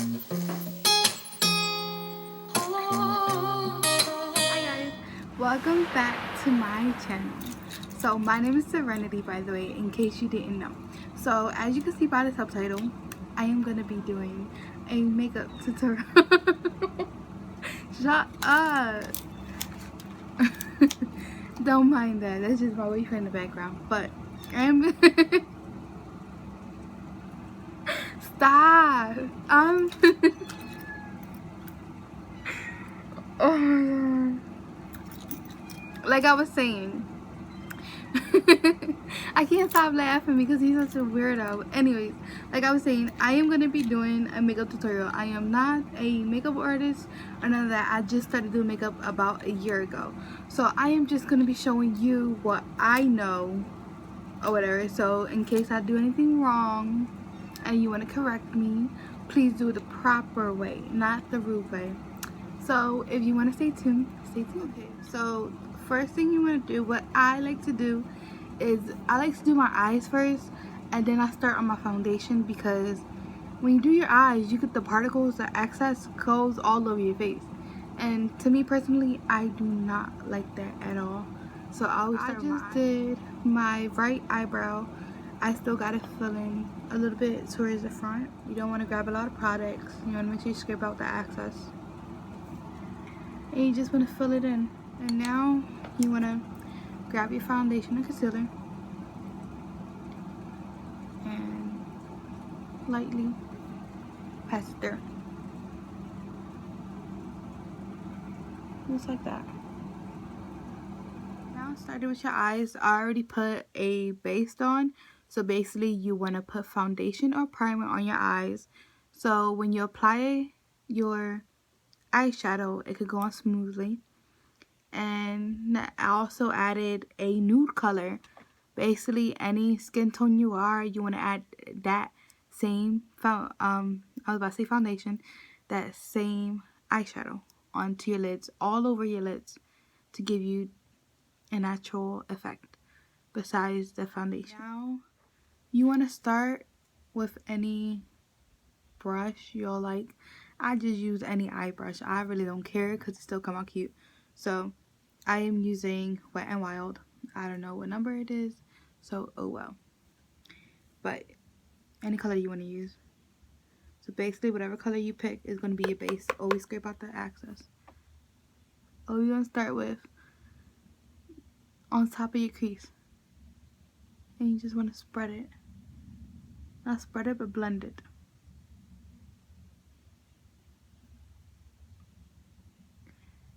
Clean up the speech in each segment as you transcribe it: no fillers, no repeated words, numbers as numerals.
Hi guys, welcome back to my channel. So my name is Serenity, by the way, in case you didn't know. So as you can see by the subtitle, I am gonna be doing a makeup tutorial. Shut up. Don't mind that. That's just my boyfriend in the background. But I'm stop. Oh my god. Like I was saying. I can't stop laughing because he's such a weirdo. Anyways, like I was saying, I am going to be doing a makeup tutorial. I am not a makeup artist or none of that. I just started doing makeup about a year ago. So I am just going to be showing you what I know or whatever. So in case I do anything wrong and you want to correct me, please do it the proper way, not the rude way. So if you want to stay tuned, stay tuned. Okay, so first thing you want to do, what I like to do is I like to do my eyes first and then I start on my foundation, because when you do your eyes you get the particles, the excess goes all over your face, and to me personally I do not like that at all. So I always start with my eyes. I just did my right eyebrow. I still got to fill in a little bit towards the front. You don't want to grab a lot of products. You want to make sure you scrape out the excess. And you just want to fill it in. And now you want to grab your foundation and concealer and lightly pass it through. Just like that. Now starting with your eyes, I already put a base on. So basically you want to put foundation or primer on your eyes. So when you apply your eyeshadow, it could go on smoothly. And I also added a nude color. Basically any skin tone you want to add that same I was about to say foundation, that same eyeshadow onto your lids, all over your lids, to give you a natural effect besides the foundation. Now you want to start with any brush you'll like. I just use any eye brush. I really don't care because it still come out cute. So I am using Wet n Wild. I don't know what number it is, so oh well. But any color you want to use. So basically whatever color you pick is going to be your base. Always scrape out the excess. All you're going to start with on top of your crease. And you just want to spread it. Not spread it, but blend it.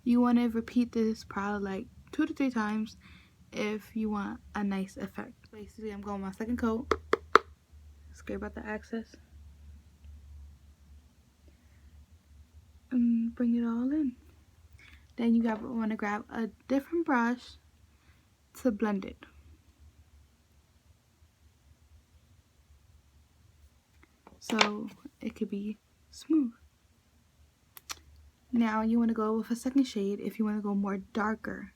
You want to repeat this probably like 2 to 3 times if you want a nice effect. Basically, I'm going my second coat. Scrape out the excess. And bring it all in. Then you want to grab a different brush to blend it. So it could be smooth. Now you want to go with a second shade if you want to go more darker,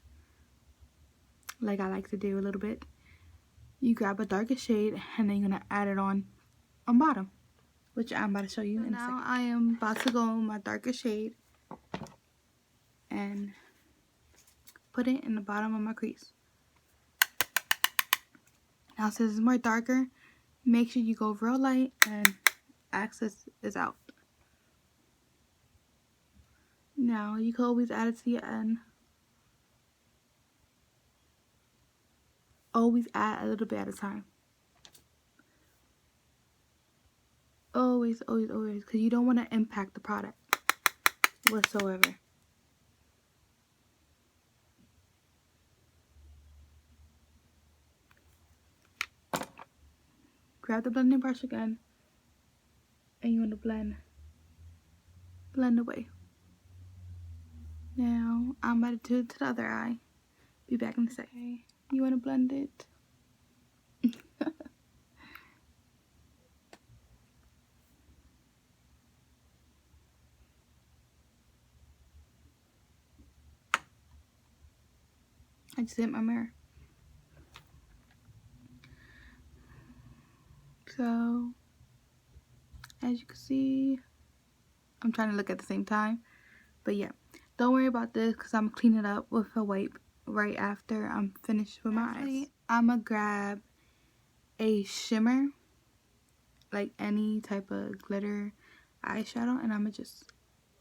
like I like to do a little bit. You grab a darker shade and then you're going to add it on bottom, which I'm about to show you in a second. Now I am about to go in my darker shade and put it in the bottom of my crease. Now since it's more darker, make sure you go real light and excess is out. Now you can always add it to your end. Always add a little bit at a time. Always, always, always, because you don't want to impact the product whatsoever. Grab the blending brush again, and you want to blend away. Now I'm about to do it to the other eye. Be back in a second. Okay. You want to blend it. I just hit my mirror. So as you can see, I'm trying to look at the same time. But yeah, don't worry about this because I'm going to clean it up with a wipe right after I'm finished with my eyes. I'm going to grab a shimmer, like any type of glitter eyeshadow, and I'm going to just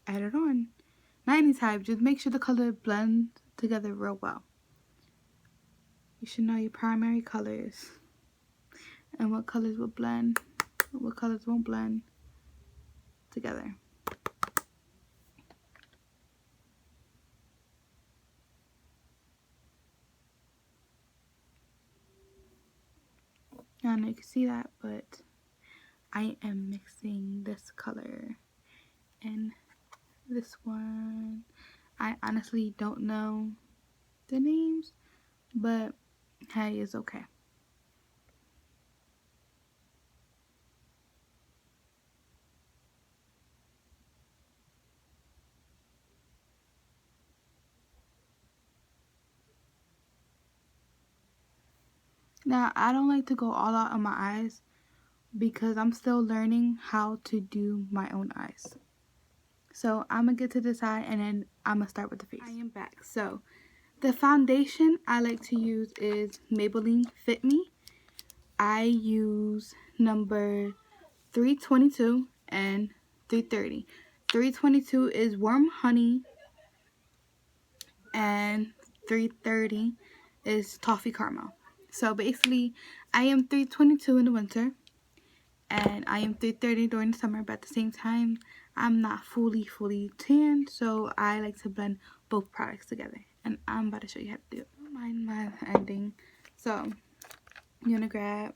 add it on. Not any type, just make sure the color blends together real well. You should know your primary colors and what colors will blend, what colors won't blend together. I don't know if you can see that, but I am mixing this color and this one. I honestly don't know the names, but hey, it's okay. Now, I don't like to go all out on my eyes because I'm still learning how to do my own eyes. So I'm gonna get to this eye and then I'm gonna start with the face. I am back. So the foundation I like to use is Maybelline Fit Me. I use number 322 and 330. 322 is Warm Honey and 330 is Toffee Caramel. So basically, I am 322 in the winter and I am 330 during the summer, but at the same time, I'm not fully tanned, so I like to blend both products together. And I'm about to show you how to do it. Don't mind my ending. So, you're gonna grab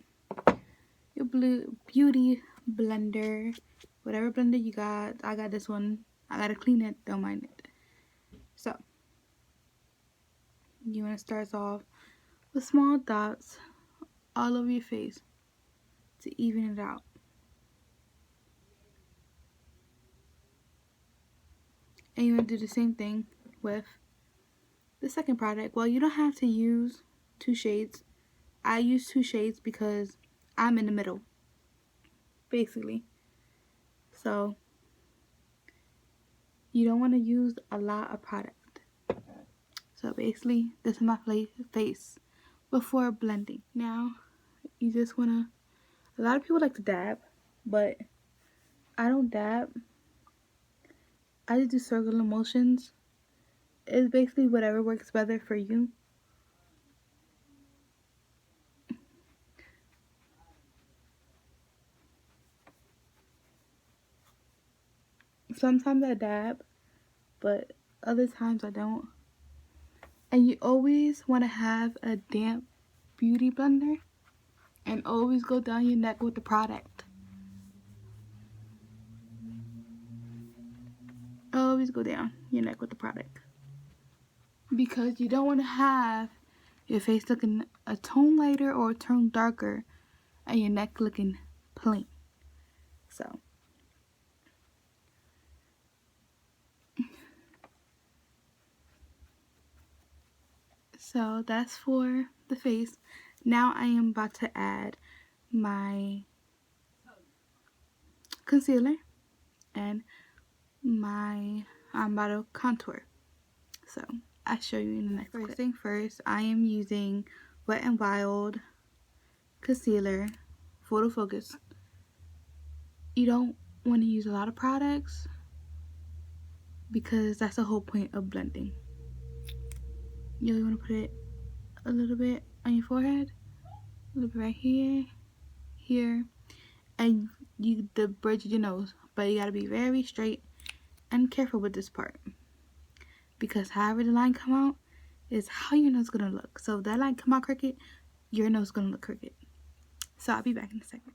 your blue beauty blender, whatever blender you got. I got this one. I gotta clean it, don't mind it. So, you wanna start off with small dots all over your face to even it out. And you want to do the same thing with the second product. Well, you don't have to use 2 shades. I use 2 shades because I'm in the middle, basically. So, you don't want to use a lot of product. So, basically, this is my face before blending. Now, you just want to, a lot of people like to dab, but I don't dab. I just do circular motions. It's basically whatever works better for you. Sometimes I dab, but other times I don't. And you always want to have a damp beauty blender and always go down your neck with the product. Always go down your neck with the product. Because you don't want to have your face looking a tone lighter or a tone darker and your neck looking plain. So that's for the face. Now I am about to add my concealer and my I'm about to contour. So I'll show you in the next clip. First thing first, I am using Wet n Wild concealer, Photo Focus. You don't want to use a lot of products because that's the whole point of blending. You only want to put it a little bit on your forehead, a little bit right here, here, and the bridge of your nose. But you gotta be very straight and careful with this part because however the line come out is how your nose gonna look. So if that line come out crooked, your nose gonna look crooked. So I'll be back in a second.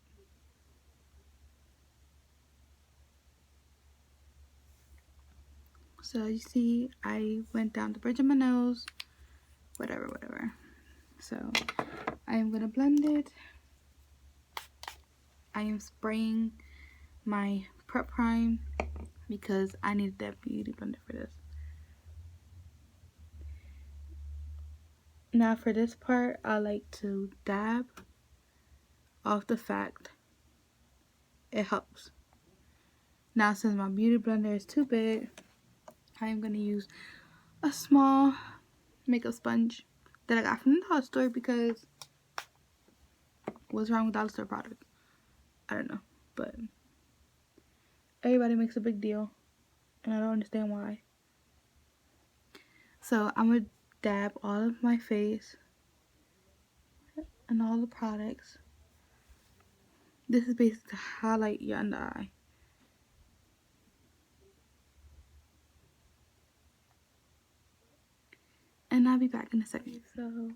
So you see, I went down the bridge of my nose, whatever. So I am gonna blend it. I am spraying my Prep Prime because I need that beauty blender for this. Now for this part, I like to dab off the fact it helps. Now since my beauty blender is too big, I am going to use a small makeup sponge that I got from the dollar store because what's wrong with dollar store products? I don't know, but everybody makes a big deal and I don't understand why. So I'm going to dab all of my face and all the products. This is basically to highlight your under eye. And I'll be back in a second. So,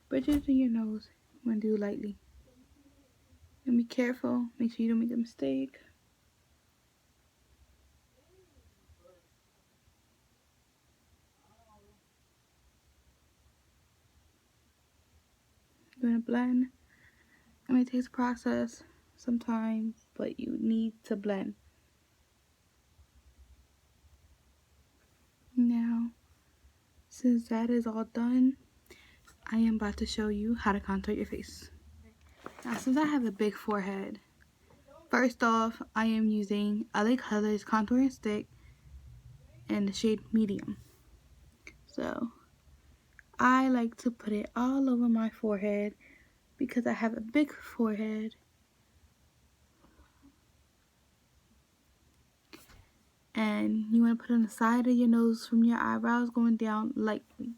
bridges in your nose, I'm going to do lightly. And be careful, make sure you don't make a mistake. You're going to blend. I mean, it takes a process sometimes, but you need to blend. Now, since that is all done, I am about to show you how to contour your face. Now, since I have a big forehead, first off, I am using LA Colors Contouring Stick in the shade Medium. So, I like to put it all over my forehead because I have a big forehead. And you want to put it on the side of your nose from your eyebrows going down lightly.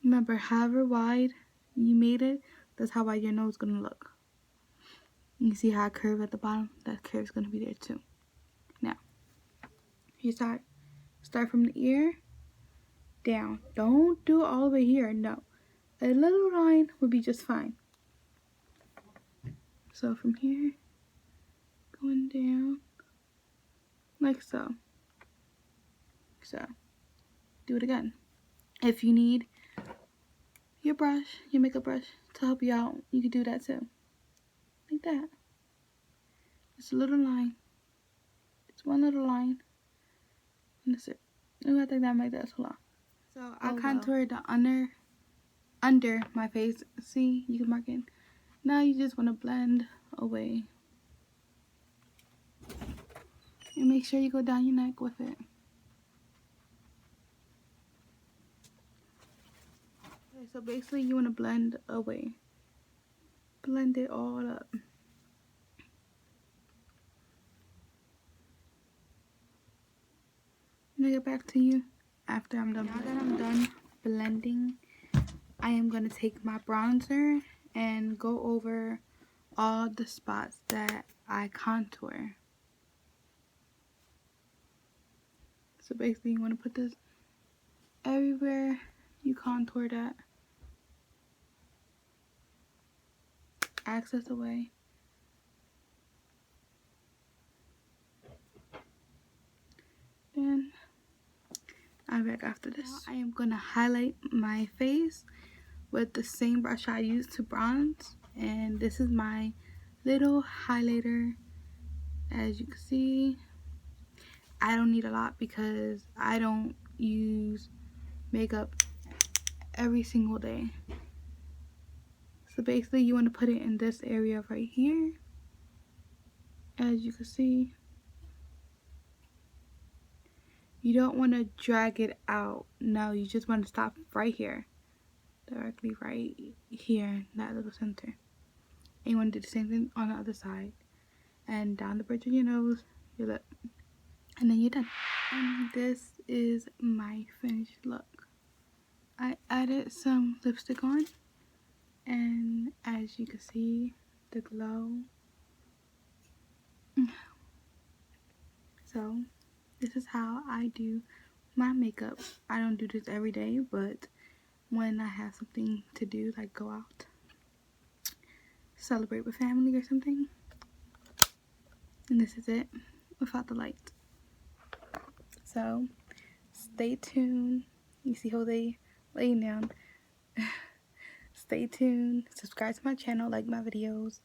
Remember, however wide you made it, that's how wide your nose is going to look. You see how I curve at the bottom? That curve is going to be there too. Now, you start from the ear down. Don't do it all the way here. No. A little line would be just fine. So from here, going down like so. So, do it again. If you need your brush, your makeup brush, to help you out, you can do that too. Like that. Just a little line. Just one little line. And that's it. Ooh, I think that might that too long. So I contoured the under my face. See, you can mark it. Now you just want to blend away. And make sure you go down your neck with it. Okay, so basically you want to blend away. Blend it all up. And I get back to you after I'm done. Now that I'm done blending, I am going to take my bronzer and go over all the spots that I contour. So basically you want to put this everywhere you contour that. Access away. Then I'll be back after this. Now I am going to highlight my face with the same brush I used to bronze. And this is my little highlighter. As you can see, I don't need a lot because I don't use makeup every single day. So basically you want to put it in this area right here. As you can see, you don't want to drag it out. No, you just want to stop right here. Directly right here in that little center. And you want to do the same thing on the other side. And down the bridge of your nose, your lip. And then you're done. And this is my finished look. I added some lipstick on. And as you can see, the glow. So, this is how I do my makeup. I don't do this every day, but when I have something to do, like go out, celebrate with family or something. And this is it without the light. So stay tuned. You see how they laying down. Stay tuned. Subscribe to my channel, like my videos,